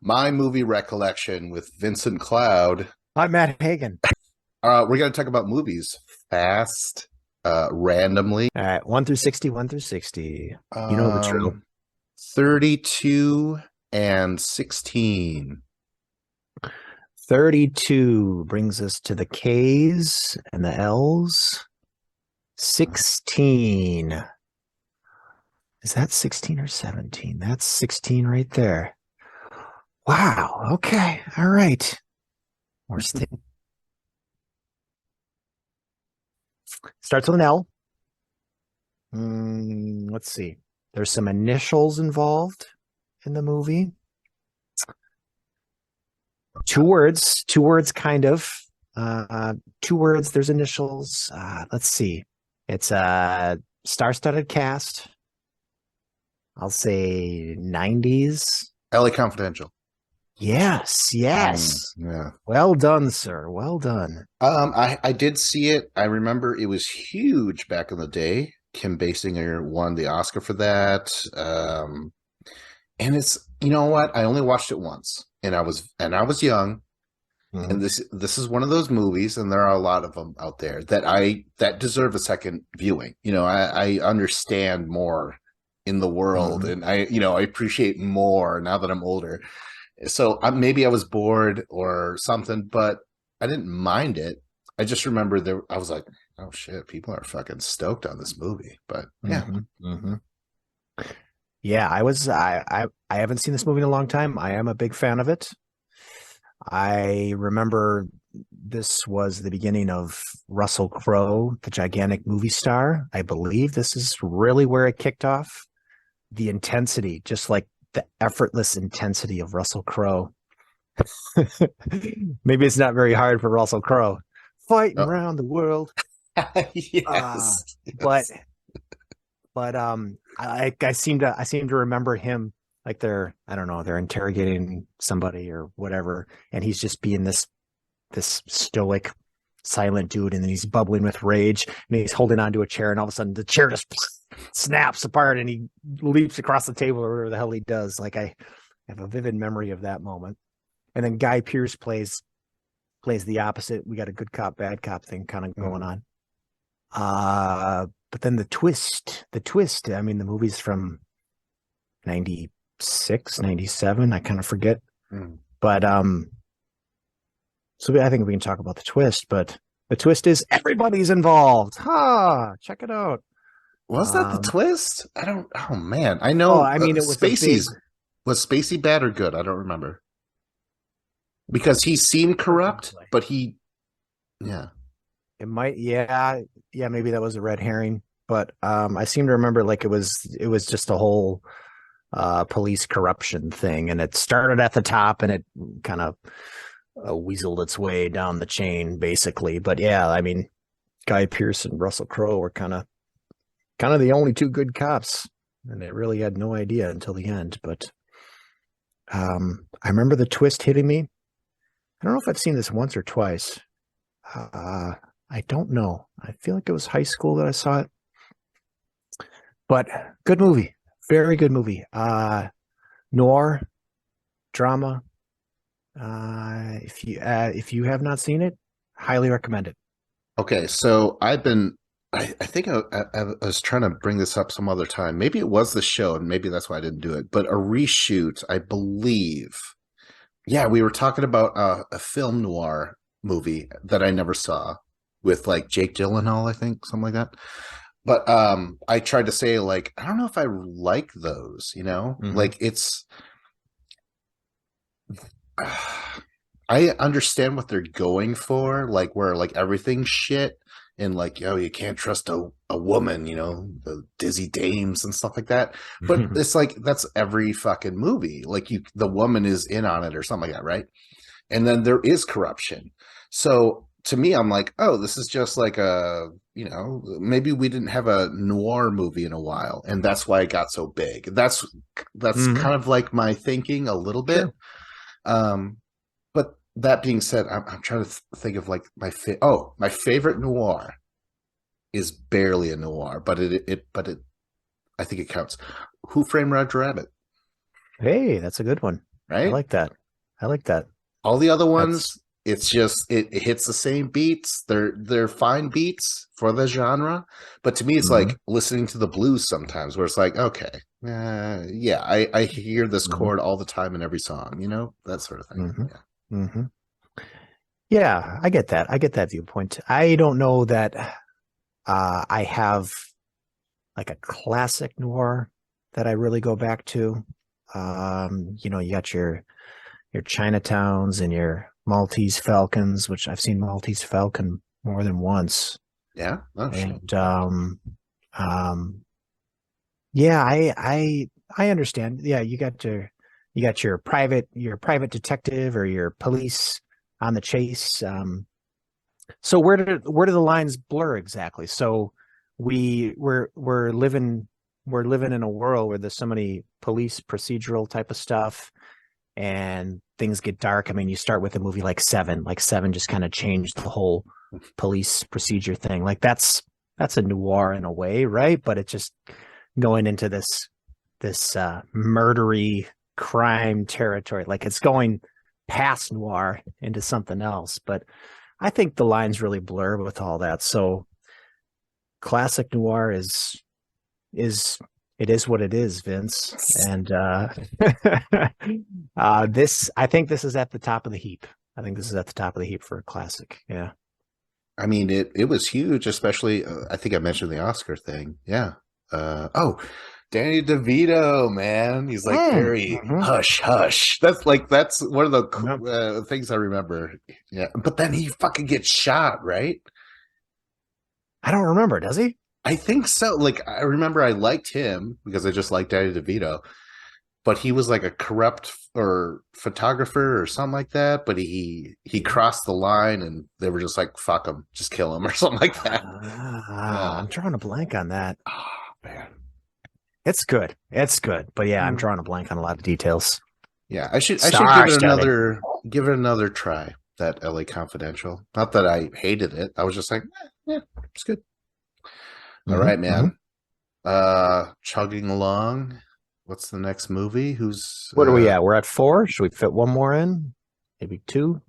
My Movie Recollection with Vincent Cloud. I'm Matt Hagen. We're going to talk about movies fast, randomly. All right, 1 through 60, 1 through 60. You know the drill. 32 and 16. 32 brings us to the K's and the L's. 16. Is that 16 or 17? That's 16 right there. Wow. Okay. All right. More Starts with an L. Let's see. There's some initials involved in the movie. Two words kind of. Two words, there's initials. Let's see. It's a star-studded cast. I'll say 90s. LA Confidential. Yes. Yeah. Well done, sir. Well done. I did see it. I remember it was huge back in the day. Kim Basinger won the Oscar for that. And it's, you know what? I only watched it once, and I was young. Mhm. And this is one of those movies, and there are a lot of them out there that deserve a second viewing. I understand more in the world, and I appreciate more now that I'm older. So maybe I was bored or something, but I didn't mind it. I just remember I was like, oh shit, people are fucking stoked on this movie. But yeah. Yeah, I haven't seen this movie in a long time. I am a big fan of it. I remember this was the beginning of Russell Crowe, the gigantic movie star. I believe this is really where it kicked off. The intensity, just like the effortless intensity of Russell Crowe. Maybe it's not very hard for Russell Crowe fighting around the world. Yes. But I seem to remember him like they're interrogating somebody or whatever, and he's just being this stoic, silent dude, and then he's bubbling with rage, and he's holding onto a chair, and all of a sudden the chair just snaps apart, and he leaps across the table or whatever the hell he does. Like I have a vivid memory of that moment. And then Guy Pearce plays the opposite. We got a good cop, bad cop thing kind of going on. But then the twist, I mean, the movie's from 96, 97. I kind of forget. But, so I think we can talk about the twist, but the twist is everybody's involved. Check it out. Was that the twist? Oh man. I know. I mean, it was was Spacey bad or good? I don't remember. Because he seemed corrupt, but yeah. It might, yeah, maybe that was a red herring, but I seem to remember like it was just a whole police corruption thing, and it started at the top and it kind of weaseled its way down the chain, basically. But yeah, I mean, Guy Pearce and Russell Crowe were kind of the only two good cops, and they really had no idea until the end. But I remember the twist hitting me. I don't know if I've seen this once or twice. I don't know. I feel like it was high school that I saw it. But good movie. Very good movie. Noir, drama. If you have not seen it, highly recommend it. Okay, so I think I was trying to bring this up some other time. Maybe it was the show, and maybe that's why I didn't do it. But a reshoot, I believe. Yeah, we were talking about a film noir movie that I never saw with like Jake Gyllenhaal, I think, something like that. But I tried to say, like, I don't know if I like those, like I understand what they're going for, like where like everything's shit and like, you can't trust a woman, the dizzy dames and stuff like that. But it's like that's every fucking movie. Like the woman is in on it or something like that, right? And then there is corruption. So to me, I'm like, oh, this is just like maybe we didn't have a noir movie in a while, and that's why it got so big. That's kind of like my thinking a little bit. Sure. But that being said, I'm trying to think of like my favorite noir is barely a noir, but it I think it counts. Who Framed Roger Rabbit? Hey, that's a good one. I right? like that. I like that. All the other That's ones, it's just it hits the same beats. They're fine beats for the genre, but to me, it's mhm, like listening to the blues sometimes, where it's like, okay, yeah, I hear this mhm, chord all the time in every song, that sort of thing. mhm, Yeah, mhm. Yeah, I get that. I get that viewpoint. I don't know that I have like a classic noir that I really go back to. You got your Chinatowns and your Maltese Falcons, which I've seen Maltese Falcon more than once. yeah. Oh shit. And um, yeah, I understand. Yeah, you got your private detective or your police on the chase. So where do the lines blur exactly? So we're living in a world where there's so many police procedural type of stuff and things get dark. I mean, you start with a movie like Seven. Like Seven just kind of changed the whole police procedure thing. Like that's a noir in a way, right? But it's just going into this murdery crime territory. Like it's going past noir into something else. But I think the lines really blur with all that. So classic noir is it is what it is, Vince. And this I think this is at the top of the heap. I think this is at the top of the heap for a classic. Yeah. I mean, it was huge, especially. I think I mentioned the Oscar thing. Yeah. Oh, Danny DeVito, man, he's like very Mm-hmm. hush hush. That's one of the Yep. things I remember. Yeah, but then he fucking gets shot, right? I don't remember, does he? I think so. Like I remember, I liked him because I just liked Danny DeVito, but he was like a corrupt or photographer or something like that. But he crossed the line, and they were just like, "Fuck him, just kill him" or something like that. I'm drawing a blank on that. Oh man. It's good. It's good. But yeah, I'm Mm. drawing a blank on a lot of details. Yeah, I should Star studded. give it another try. That LA Confidential. Not that I hated it. I was just like, yeah, it's good. All Hmm. right, Hmm. man. Chugging along. What's the next movie? Who's What are we at? We're at four. Should we fit one more in? Maybe two?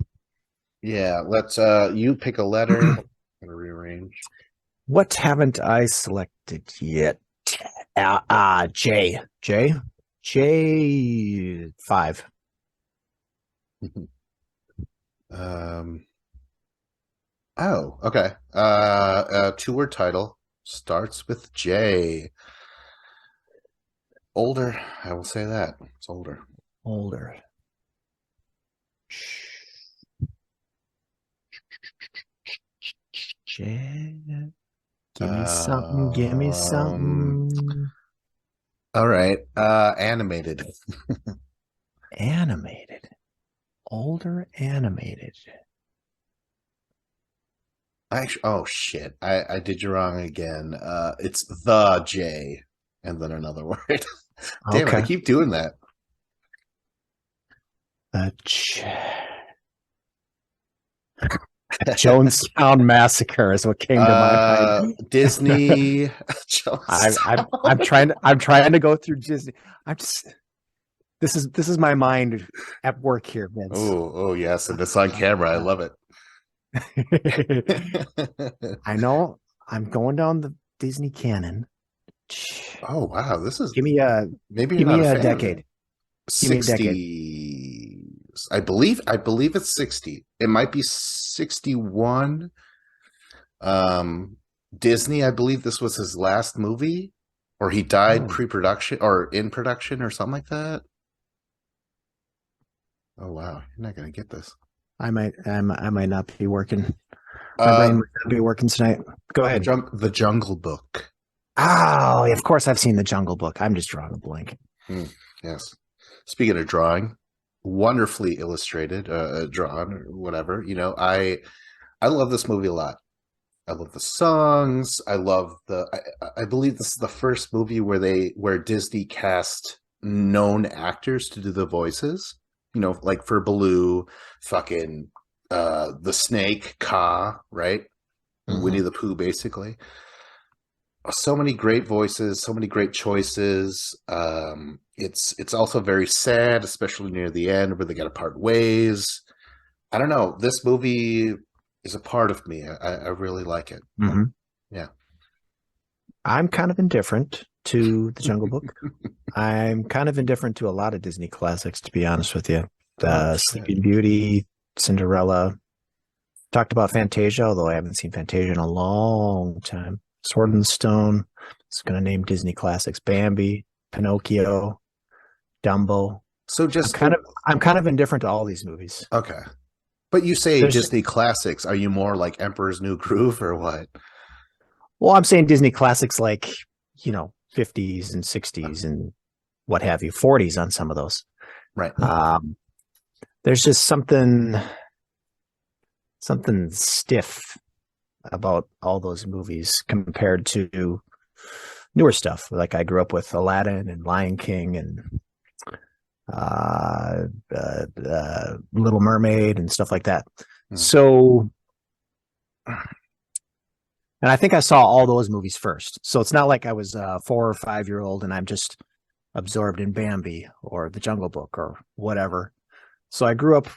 yeah, let's you pick a letter. I'm gonna rearrange. What haven't I selected yet? J. J. J. Five. um oh, okay. Two-word title starts with J. Older, I will say that. It's older. Older. J. Give me something. Give me Um something. all right. Animated. Animated. Older animated. Actually, oh shit. I did you wrong again. It's the J and then another word. Damn it, I Okay. keep doing that. The Jonestown Massacre is what came to my mind. Disney I'm Jonestown. trying to go through Disney. I'm just this is my mind at work here, Vince. Oh yes, and it's on camera. I love it. I know I'm going down the Disney canon. Oh wow, this is Give me a maybe you're give not me a a fan then. decade. Give me a decade. 60. I believe it's 60. It might be 61. Um, Disney, I believe this was his last movie, or he died Oh, pre-production or in production or something like that. Oh wow, you're not gonna get this. I might not be working. My Uh, brain might not be working tonight. Go ahead. the Jungle Book. Oh, of course I've seen the Jungle Book. I'm just drawing a blank. Hmm, yes. Speaking of drawing, wonderfully illustrated, drawn, or whatever. I love this movie a lot. I love the songs. I love I believe this is the first movie where Disney cast known actors to do the voices. Like for Baloo, fucking the snake, Ka, right? And Winnie Hmm. the Pooh, basically. so many great voices, so many great choices. It's also very sad, especially near the end where they got to part ways. I don't know. This movie is a part of me. I really like it. Hmm. Yeah. I'm kind of indifferent to The Jungle Book. I'm kind of indifferent to a lot of Disney classics, to be honest with you. Oh The shit. Sleeping Beauty, Cinderella. Talked about Fantasia, although I haven't seen Fantasia in a long time. Sword Hmm. and Stone. It's going to name Disney classics. Bambi, Pinocchio, Dumbo. So I'm just kind of I'm kind of indifferent to all these movies. okay. But you say There's Disney classics. Are you more like Emperor's New Groove or what? Well, I'm saying Disney classics like, 50s and 60s and what have you, 40s on some of those. Right. Um, there's just something stiff about all those movies compared to newer stuff. Like I grew up with Aladdin and Lion King and Little Mermaid and stuff like that. Hmm. So, and I think I saw all those movies first. So it's not like I was a 4 or 5 year old and I'm just absorbed in Bambi or The Jungle Book or whatever. So I grew up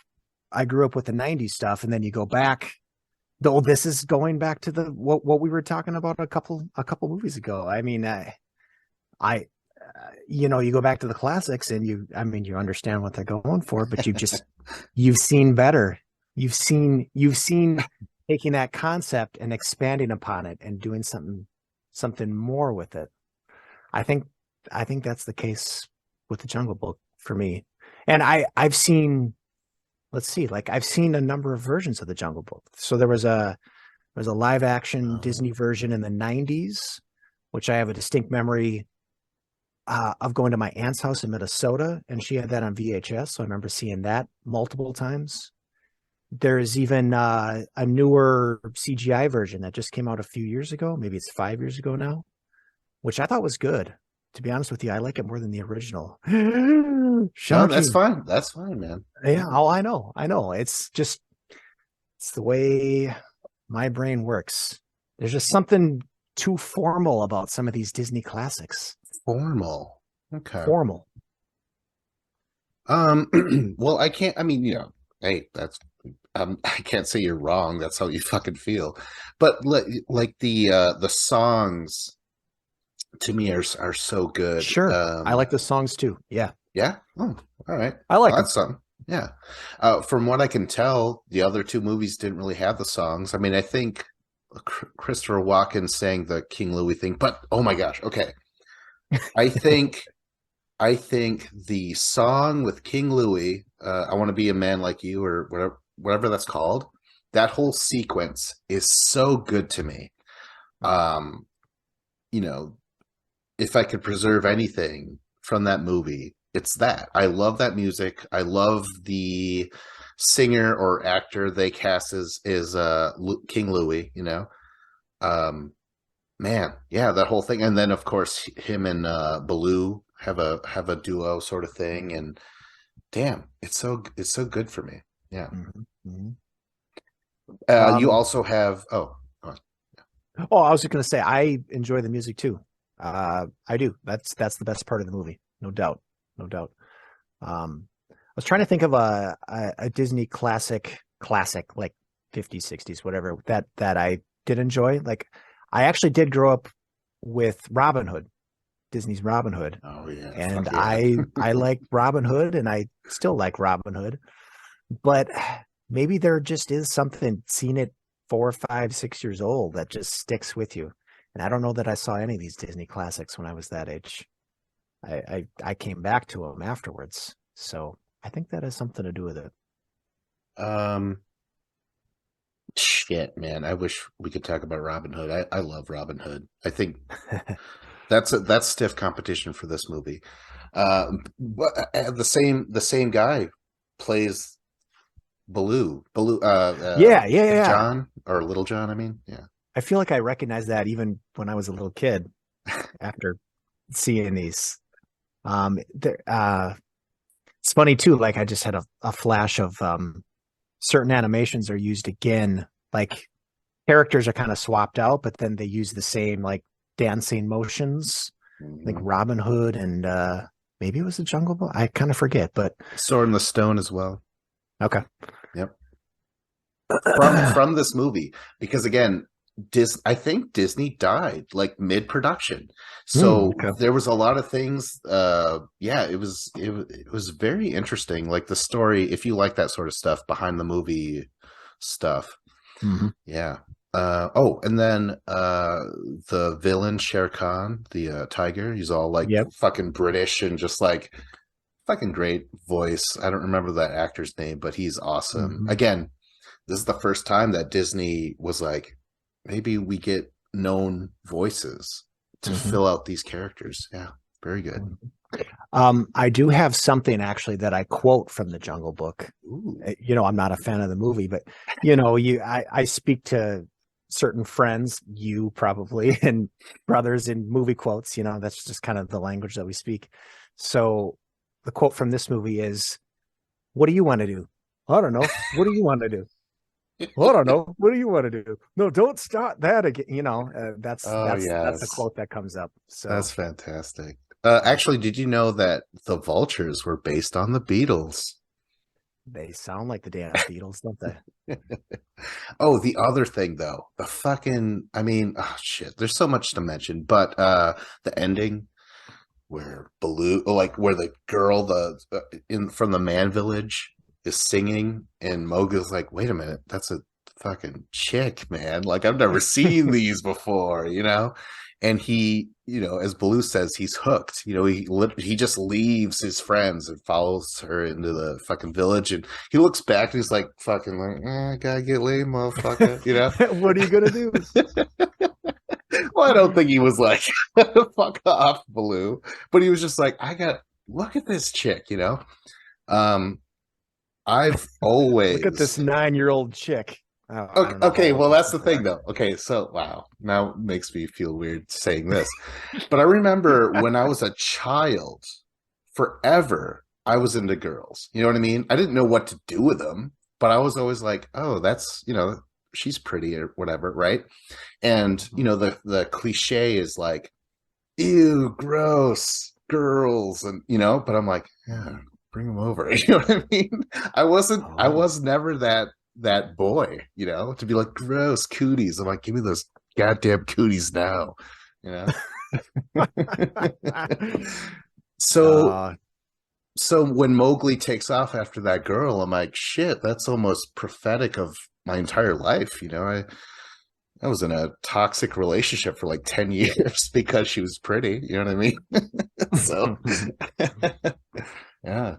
with the 90s stuff, and then you go back. Though this is going back to the what we were talking about a couple movies ago. I mean, I you go back to the classics and you understand what they're going for, but you've seen better. You've seen taking that concept and expanding upon it and doing something more with it. I think I think that's the case with the Jungle Book for me. And I've seen, let's see, like I've seen a number of versions of the Jungle Book. So there was a live action Oh. Disney version in the 90s, which I have a distinct memory of going to my aunt's house in Minnesota, and she had that on VHS. So I remember seeing that multiple times. There's even a newer CGI version that just came out a few years ago. Maybe it's 5 years ago now, which I thought was good. To be honest with you, I like it more than the original. No, that's Shang-Chi. fine. That's fine, man. Yeah. Oh, I know. It's the way my brain works. There's just something too formal about some of these Disney classics. Formal. Okay. Formal. Well, I can't, I mean, hey, that's I can't say you're wrong. That's how you fucking feel. But like the songs to me are so good. Sure. I like the songs too. Yeah. Yeah. Oh, all right. I Well, like them. that's something. Yeah. From what I can tell, the other two movies didn't really have the songs. I mean, I think Christopher Walken sang the King Louis thing, but oh my gosh, okay. I think I think the song with King Louis, "I Want to Be a Man Like You" or whatever that's called, that whole sequence is so good to me. Um, you know, if I could preserve anything from that movie, it's that. I love that music. I love the singer or actor they cast as King Louis. Um, man, yeah, that whole thing, and then of course him and Baloo have a duo sort of thing, and damn, it's so good for me. Yeah. Mhm, mhm. You Um, also have oh, oh, I was just gonna say I enjoy the music too. I do. That's the best part of the movie, no doubt, no doubt. I was trying to think of a Disney classic like 50s, 60s, whatever that I did enjoy. Like I actually did grow up with Robin Hood, Disney's Robin Hood, oh yeah, and fuck yeah. I like Robin Hood, and I still like Robin Hood, but maybe there just is something seeing it 4, 5, 6 years old that just sticks with you. And I don't know that I saw any of these Disney classics when I was that age. I came back to them afterwards, so I think that has something to do with it. Um, shit, man, I wish we could talk about Robin Hood. I love Robin Hood. I think that's stiff competition for this movie. But the same guy plays Baloo, Yeah, yeah, Big yeah. John or Little John. I mean, yeah. I feel like I recognized that even when I was a little kid after seeing these. It's funny too. Like I just had a flash of certain animations are used again. Like characters are kind of swapped out, but then they use the same like dancing motions. I think Mhm. Robin Hood and maybe it was the Jungle Book. I kind of forget, but Sword in the Stone as well. okay. Yep. From this movie, because again, I think Disney died like mid-production, so Okay. there was a lot of things. Yeah, it was very interesting, like the story, if you like that sort of stuff, behind the movie stuff. Mhm. Yeah. Oh, and then the villain Shere Khan, the tiger, he's all like Yep. fucking British and just like fucking great voice. I don't remember that actor's name, but he's awesome. Mhm. Again, this is the first time that Disney was like, maybe we get known voices to Mhm. fill out these characters. Yeah, very good. I do have something actually that I quote from the Jungle Book. Ooh. I'm not a fan of the movie, but I speak to certain friends, you probably, and brothers in movie quotes. That's just kind of the language that we speak. So the quote from this movie is, "What do you want to do? I don't know. What do you want to do? I don't know. What do you want to do? No, don't start that again." That's Oh that's the yes, quote that comes up. that's So fantastic. yeah, Actually, did you know that the Vultures were based on the Beatles? they sound like the damn Beatles, don't they? Oh, the other thing though, the fucking, I mean, oh shit, there's so much to mention, but the ending where Baloo, like where the girl, the in from the man village is singing, and Mowgli's like, wait a minute, that's a fucking chick, man. Like I've never seen these before, you know? And he, as Baloo says, he's hooked. He just leaves his friends and follows her into the fucking village, and he looks back and he's like, fucking like, I gotta get laid, motherfucker, you know? What are you gonna do? Well, I don't think he was like, fuck off, Baloo. But he was just like, look at this chick, you know? Um, I've Look at this always, 9-year-old chick. Oh, I okay, don't know how okay, old well, these that's the people thing are. though. Okay, so, wow, now it makes me feel weird saying this. But I remember when I was a child, forever, I was into girls. You know what I mean? I didn't know what to do with them, but I was always like, oh, that's, she's pretty or whatever, right? And the cliche is like, ew, gross, girls, and but I'm like, yeah, bring them over. You know what I mean? I Oh. was never that boy, to be like, gross cooties. I'm like, give me those goddamn cooties now, you know. so uh, so when Mowgli takes off after that girl, I'm like, shit, that's almost prophetic of my entire life, I was in a toxic relationship for like 10 years because she was pretty. You know what I mean? So, yeah.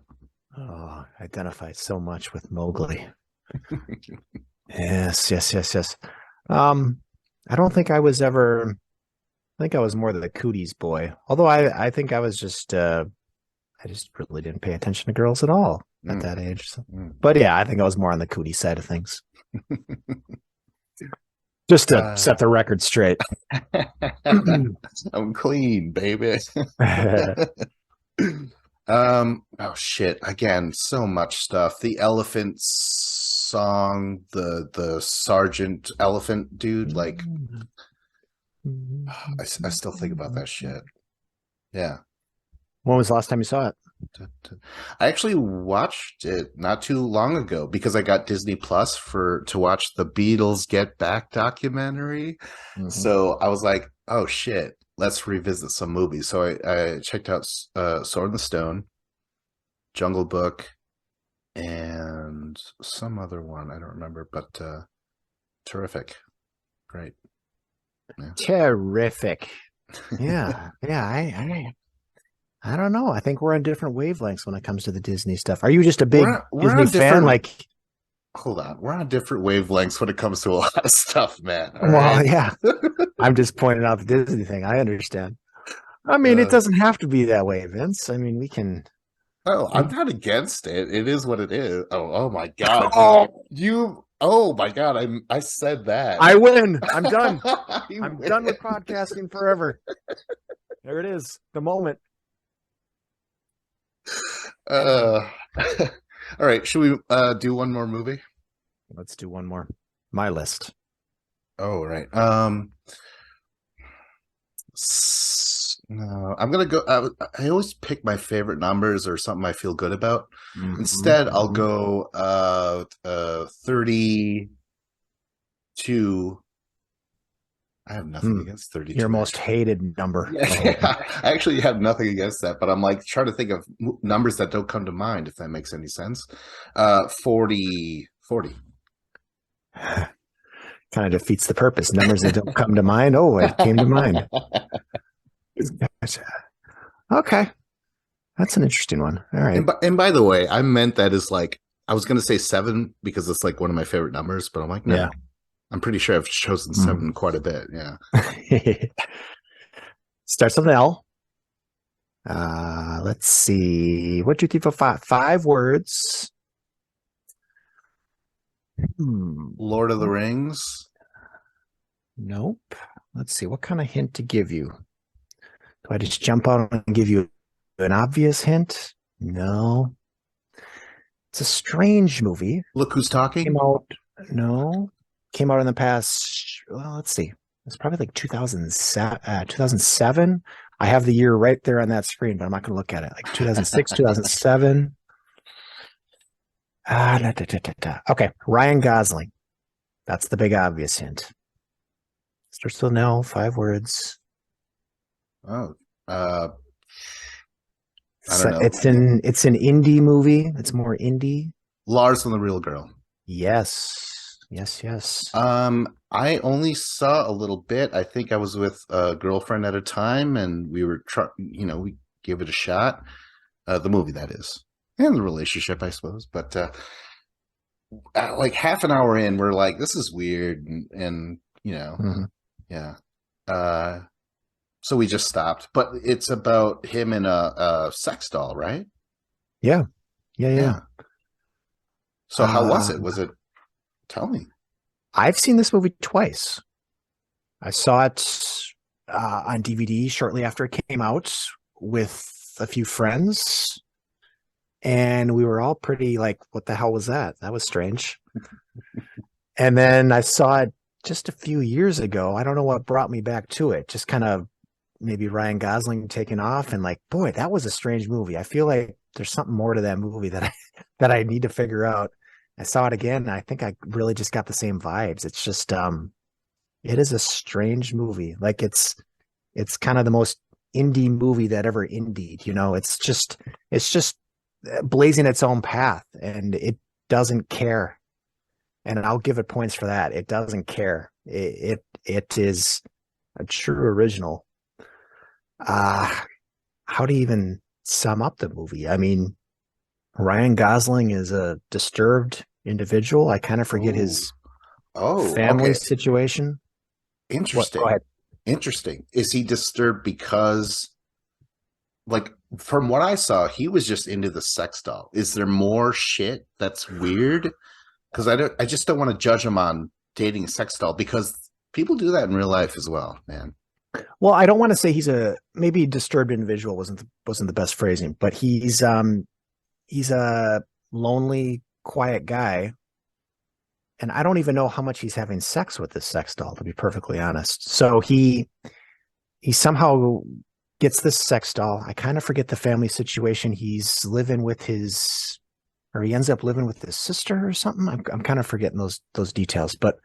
oh, identified so much with Mowgli. Yes, yes, yes, yes. Um, I don't think I was ever. I think I was more the cooties boy. Although I think I just really didn't pay attention to girls at all at Mm, that age. So. mm. But yeah, I think I was more on the cootie side of things. Just to Uh, set the record straight. I'm clean, baby. Oh shit. Again, so much stuff. The elephant song, the Sergeant Elephant dude, like I still think about that shit. Yeah. When was the last time you saw it? I actually watched it not too long ago because I got Disney Plus to watch the Beatles Get Back documentary. Mhm. So I was like, oh shit, let's revisit some movies. So I checked out Sword in the Stone, Jungle Book, and some other one. I don't remember, but terrific. Great. Yeah. Terrific. Yeah, yeah. I don't know. I think we're on different wavelengths when it comes to the Disney stuff. Are you just a big We're Disney on fan? different Like, hold on. We're on different wavelengths when it comes to a lot of stuff, man. All well, right. yeah. I'm just pointing out the Disney thing. I understand. I mean, it uh, doesn't have to be that way, Vince. I mean, we can. Oh, I'm not against it. It is what it is. Oh my God. Oh, Oh my God. I said that. I win. I'm done. You I'm win. done with podcasting forever. There it is. The moment. Uh, all right. Should we do one more movie? Let's do one more. My list. Oh, right. No, I'm gonna go. I always pick my favorite numbers or something I feel good about. Mhm, Instead, I'll mhm. go 32. I have nothing Hmm. against Your 32, most actually. hated number. Yeah, Oh, I actually have nothing against that, but I'm like trying to think of numbers that don't come to mind, if that makes any sense. 40, 40. kind of defeats the purpose. Numbers that don't come to mind. Oh, it came to mind. Gotcha. Okay, that's an interesting one. All right. And by the way, I meant that as like I was gonna say seven because it's like one of my favorite numbers, but I'm like, no, Yeah. no. I'm pretty sure I've chosen Mm. seven quite a bit. Yeah. Starts with an L. Let's see. What do you think of five words? Hmm. Lord of the Rings. Nope. Let's see. What kind of hint to give you? Do I just jump out and give you an obvious hint? No. It's a strange movie. Look who's Came talking. out, no. Came out in the past, well, let's see. It's probably like 2007, 2007. I have the year right there on that screen, but I'm not going to look at it. Like 2006, 2007. Da, da, da, da, da. Okay, Ryan Gosling. That's the big obvious hint. Starts with an L, five words. Oh, uh, I don't So know. it's an indie movie. It's more indie. Lars and the Real Girl. Yes. Yes, yes. I only saw a little bit. I think I was with a girlfriend at a time, and we were we gave it a shot. The movie that is, and the relationship, I suppose. But like half an hour in, we're like, this is weird, and Mhm. yeah. Uh, so we just stopped. But it's about him in a sex doll, right? Yeah. Yeah, yeah. Yeah. So how was Uh, it? Was it? Tell me. I've seen this movie twice. I saw it on DVD shortly after it came out with a few friends, and we were all pretty like, "What the hell was that? That was strange." And then I saw it just a few years ago. I don't know what brought me back to it. Just kind of maybe Ryan Gosling taking off, and like, boy, that was a strange movie. I feel like there's something more to that movie that I that I need to figure out. I saw it again, and I think I really just got the same vibes. It's just it is a strange movie. Like it's kind of the most indie movie that ever indied, it's just blazing its own path, and it doesn't care. And I'll give it points for that. It doesn't care. It is a true original. Uh how do you even sum up the movie? I mean, Ryan Gosling is a disturbed individual. I kind of forget Oh, his family okay. situation. What? Go Interesting. ahead. Interesting. Is he disturbed because, like, from what I saw, he was just into the sex doll? Is there more shit that's weird? Because I just don't want to judge him on dating a sex doll because people do that in real life as well, man. Well, I don't want to say he's a maybe disturbed individual wasn't the best phrasing, but he's a lonely, quiet guy, and I don't even know how much he's having sex with this sex doll, to be perfectly honest. So he somehow gets this sex doll. I kind of forget the family situation. He's living with his or he ends up living with his sister or something. I'm kind of forgetting those details, but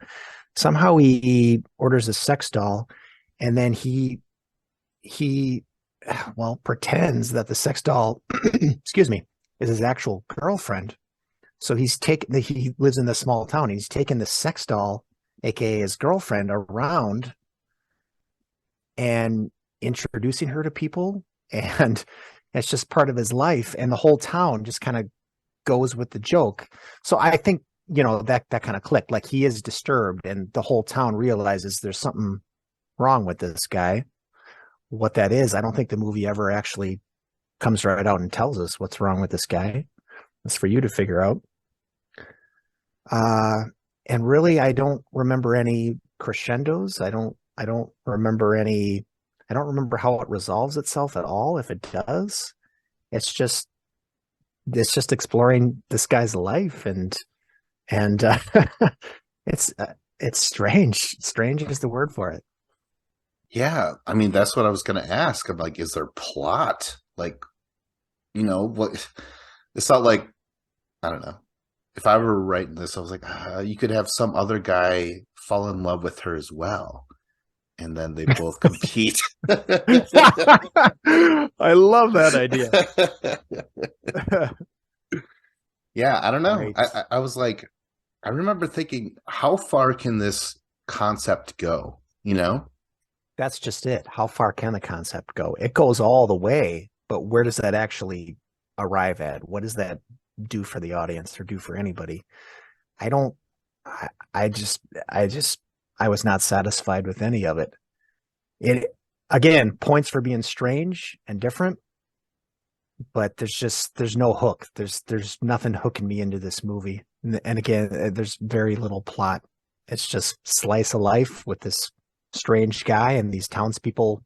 somehow he orders a sex doll, and then he well pretends that the sex doll, excuse me, is his actual girlfriend. So he lives in this small town. He's taken the sex doll, aka his girlfriend, around and introducing her to people, and it's just part of his life. And the whole town just kind of goes with the joke. So I think that kind of clicked. Like he is disturbed, and the whole town realizes there's something wrong with this guy. What that is, I don't think the movie ever actually comes right out and tells us what's wrong with this guy. It's for you to figure out. Uh, and really, I don't remember any crescendos. I don't remember any. I don't remember how it resolves itself at all. If it does, it's just it's just exploring this guy's life, and it's it's strange. Strange is the word for it. Yeah, I mean that's what I was gonna ask. I'm like, is there plot? Like, what? It's not like I don't know. If I were writing this, I was like, you could have some other guy fall in love with her as well, and then they both compete. I love that idea. Yeah, I don't know. Right. I was like, I remember thinking, how far can this concept go? That's just it. How far can the concept go? It goes all the way, but where does that actually arrive at? What does that do for the audience or do for anybody? I don't, I, I just, I was not satisfied with any of it. It, again, points for being strange and different, but there's no hook. There's nothing hooking me into this movie. And again, there's very little plot. It's just slice of life with this strange guy and these townspeople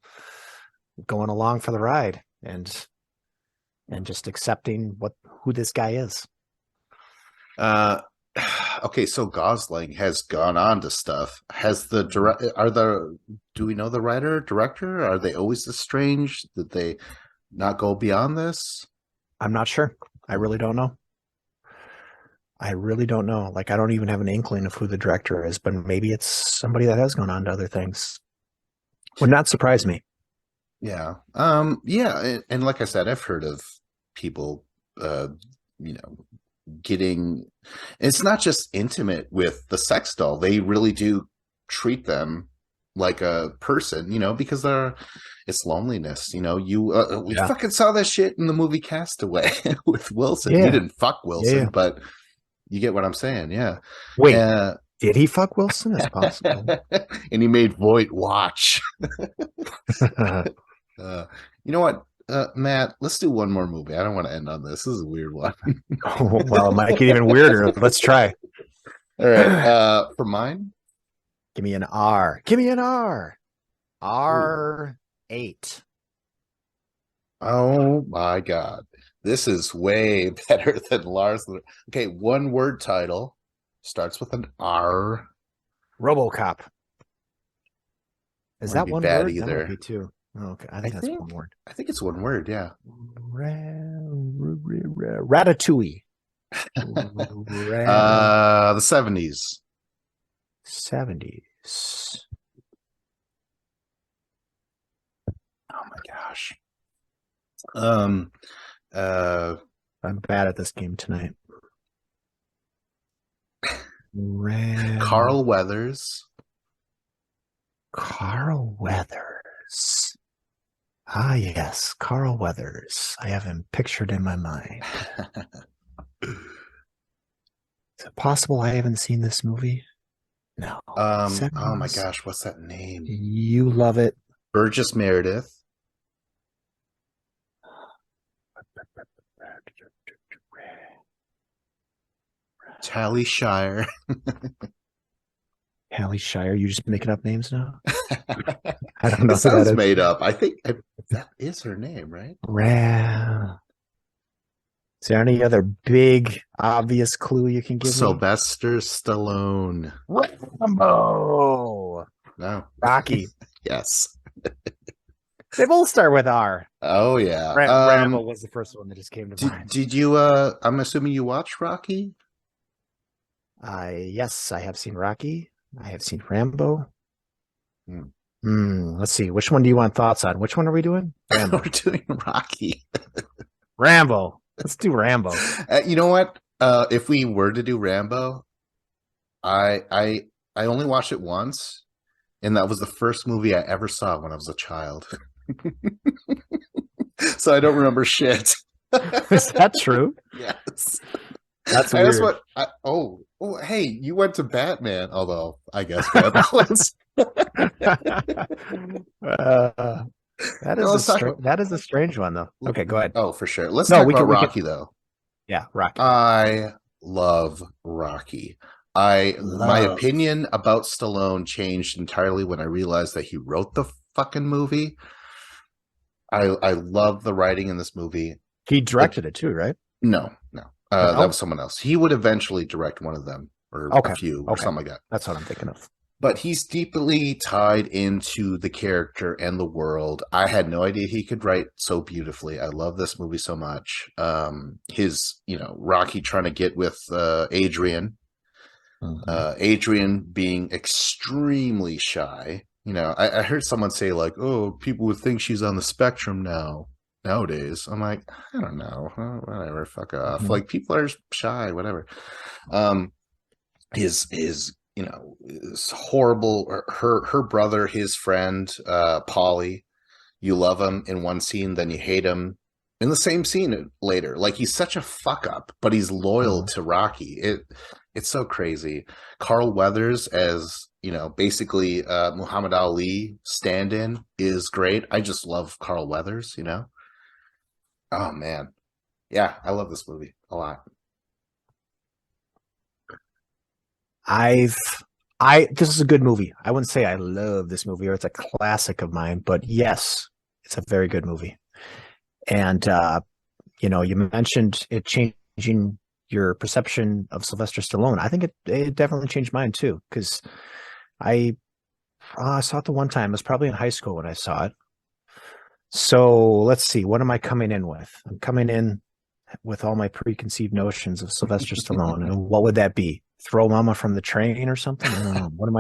going along for the ride and just accepting who this guy is. Uh, okay, so Gosling has gone on to stuff. Has the do we know the writer, director? Are they always this strange? Did they not go beyond this? I'm not sure. I really don't know. I really don't know. Like, I don't even have an inkling of who the director is, but maybe it's somebody that has gone on to other things. Would not surprise me. Yeah. Yeah, and like I said, I've heard of people you know, getting it's not just intimate with the sex doll. They really do treat them like a person, because it's loneliness. We Yeah. fucking saw that shit in the movie Castaway with Wilson. He Yeah. didn't fuck Wilson, Yeah. but you get what I'm saying. Yeah. Wait, uh, did he fuck Wilson? It's possible. and he made Voight watch. You know what, Matt, let's do one more movie. I don't want to end on this. This is a weird one. Well, it might get even weirder. Let's try. All right. For mine, Give me an R. Give me an R. Ooh. R8. Oh my God. This is way better than Lars. Okay, one word title starts with an R. RoboCop. Is Wouldn't that be one bad word? either. That might be two. Oh, okay, I think that's one word. I think it's one word, yeah. Ratatouille. The 70s. 70s. Oh my gosh. I'm bad at this game tonight. Carl Weathers. Carl Weathers. Ah, yes, Carl Weathers. I have him pictured in my mind. Is it possible I haven't seen this movie? No. Oh my gosh, what's that name? You love it. Burgess Meredith. Tally Shire. Hallie Shire. You just making up names now? I don't know. It sounds made up. I think that is her name, right? Is there any other big, obvious clue you can give me? Sylvester Stallone. Rambo. No. Rocky. Yes. They both start with R. Oh yeah. Rambo was the first one that just came to mind. Did you? I'm assuming you watched Rocky. Yes, I have seen Rocky. I have seen Rambo. Hmm. Let's see. Which one do you want thoughts on? Which one are we doing? We're doing Rocky. Rambo. Let's do Rambo. You know what? If we were to do Rambo, I only watched it once, and that was the first movie I ever saw when I was a child. So I don't remember shit. Is that true? Yes. That's weird. That's what. Hey, you went to Batman, although I guess that is a strange one, though. Okay, go ahead. Oh, for sure. Let's talk about Rocky, though. Yeah, Rocky. I love Rocky. My opinion about Stallone changed entirely when I realized that he wrote the fucking movie. I love the writing in this movie. He directed it too, right? No. That was someone else. He would eventually direct one of them, or a few, or something like that. That's what I'm thinking of. but he's deeply tied into the character and the world. I had no idea he could write so beautifully. I love this movie so much. His, Rocky trying to get with Adrian, Adrian being extremely shy. I heard someone say like, "Oh, people would think she's on the spectrum nowadays." I'm like, I don't know, whatever, fuck off. Like people are shy, whatever. His is horrible. Her brother, his friend, Polly. You love him in one scene, then you hate him in the same scene later. Like he's such a fuck up, but he's loyal to Rocky. It's so crazy. Carl Weathers as basically Muhammad Ali stand-in is great. I just love Carl Weathers. Oh man, yeah, I love this movie a lot. This is a good movie. I wouldn't say I love this movie or it's a classic of mine, but yes, it's a very good movie. And you mentioned it changing your perception of Sylvester Stallone. I think it definitely changed mine too, because I saw it the one time. It was probably in high school when I saw it. So let's see, what am I coming in with? I'm coming in with all my preconceived notions of Sylvester Stallone. And what would that be? Throw Mama from the Train or something? I don't know. Where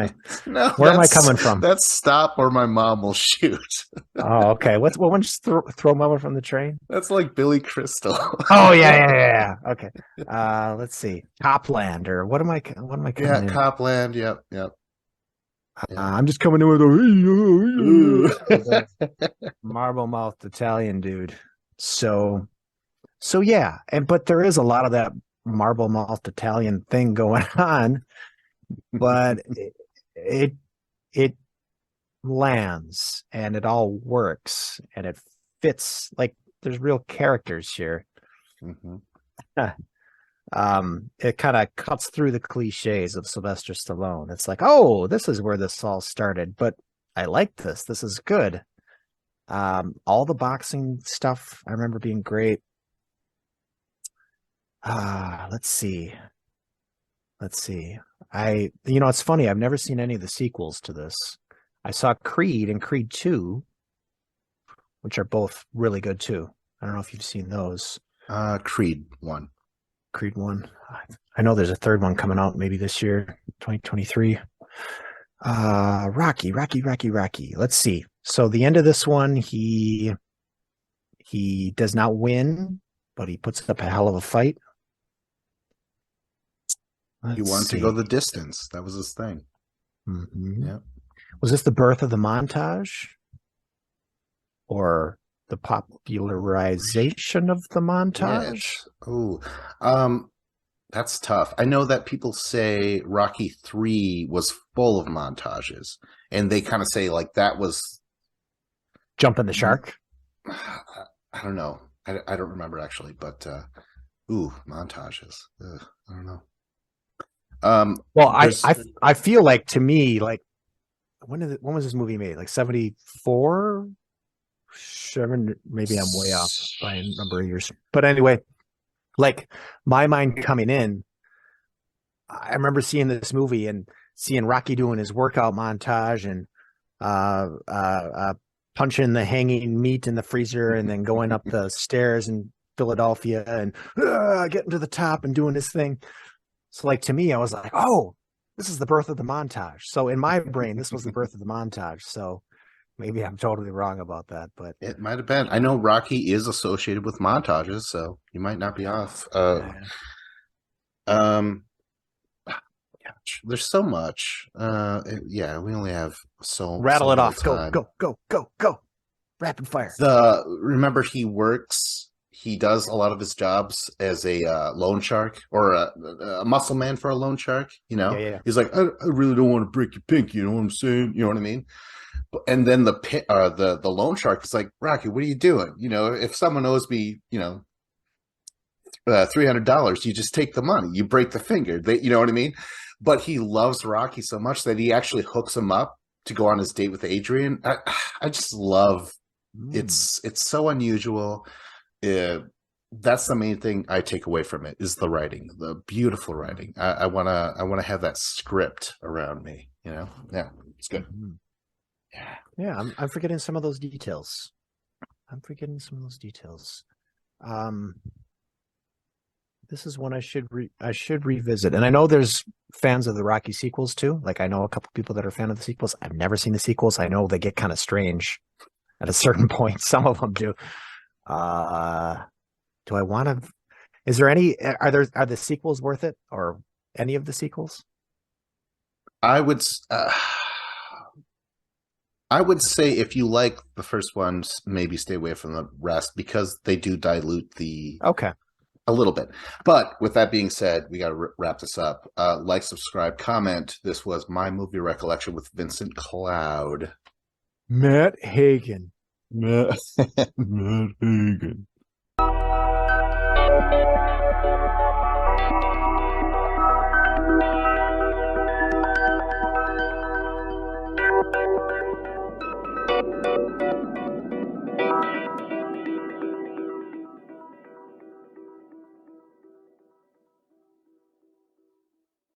am I coming from? That's Stop or My Mom Will Shoot. Oh, okay. What one's Throw Mama from the Train? That's like Billy Crystal. Oh yeah. Okay. Let's see. Copland, or what am I coming in? Yeah, Copland. Yep. I'm just coming in with a marble mouthed Italian dude. So yeah, but there is a lot of that marble mouthed Italian thing going on, but it lands and it all works and it fits. Like there's real characters here. It kind of cuts through the cliches of Sylvester Stallone. It's like, oh, this is where this all started, but I like this. This is good. All the boxing stuff I remember being great. Let's see. It's funny. I've never seen any of the sequels to this. I saw Creed and Creed 2, which are both really good too. I don't know if you've seen those. Creed 1. Creed 1. I know there's a third one coming out maybe this year, 2023. Rocky. Let's see. So the end of this one, he does not win, but he puts up a hell of a fight. He wanted to go the distance. That was his thing. Yeah. Was this the birth of the montage? Or the popularization of the montage? Yes. That's tough. I know that people say Rocky 3 was full of montages, and they kind of say like that was Jumping the Shark. I don't know. I don't remember actually, but montages. I don't know. Well, I feel like, to me, like when was this movie made? Like 74? Maybe I'm way off by a number of years. But anyway, like my mind coming in, I remember seeing this movie and seeing Rocky doing his workout montage and punching the hanging meat in the freezer and then going up the stairs in Philadelphia and getting to the top and doing his thing. So like to me, I was like, oh, this is the birth of the montage. So in my brain, this was the birth of the montage. So maybe I'm totally wrong about that, but it might have been. I know Rocky is associated with montages, so you might not be off. Gosh, there's so much. We only have rattle it off. Time. Go. Rapid fire. Remember he does a lot of his jobs as a loan shark or a muscle man for a loan shark. Yeah. He's like, I really don't want to break your pinky. You know what I'm saying? You know what I mean? And then the loan shark is like, Rocky, what are you doing? If someone owes me, $300, you just take the money. You break the finger. You know what I mean? But he loves Rocky so much that he actually hooks him up to go on his date with Adrian. I just love it's so unusual. That's the main thing I take away from it is the writing, the beautiful writing. I wanna have that script around me. You know, yeah, it's good. Mhm. Yeah. Yeah, I'm forgetting some of those details. I'm forgetting some of those details. Um, this is one I should revisit. And I know there's fans of the Rocky sequels too. Like I know a couple people that are fan of the sequels. I've never seen the sequels. I know they get kind of strange at a certain point. Some of them do. Uh, do I want to? Is there any? Are the sequels worth it, or any of the sequels? I would. I would say if you like the first ones, maybe stay away from the rest because they do dilute the Okay. a little bit. But with that being said, we got to wrap this up. Like, subscribe, comment. This was my movie recollection with Vincent Cloud. Matt Hagen. Matt Hagen.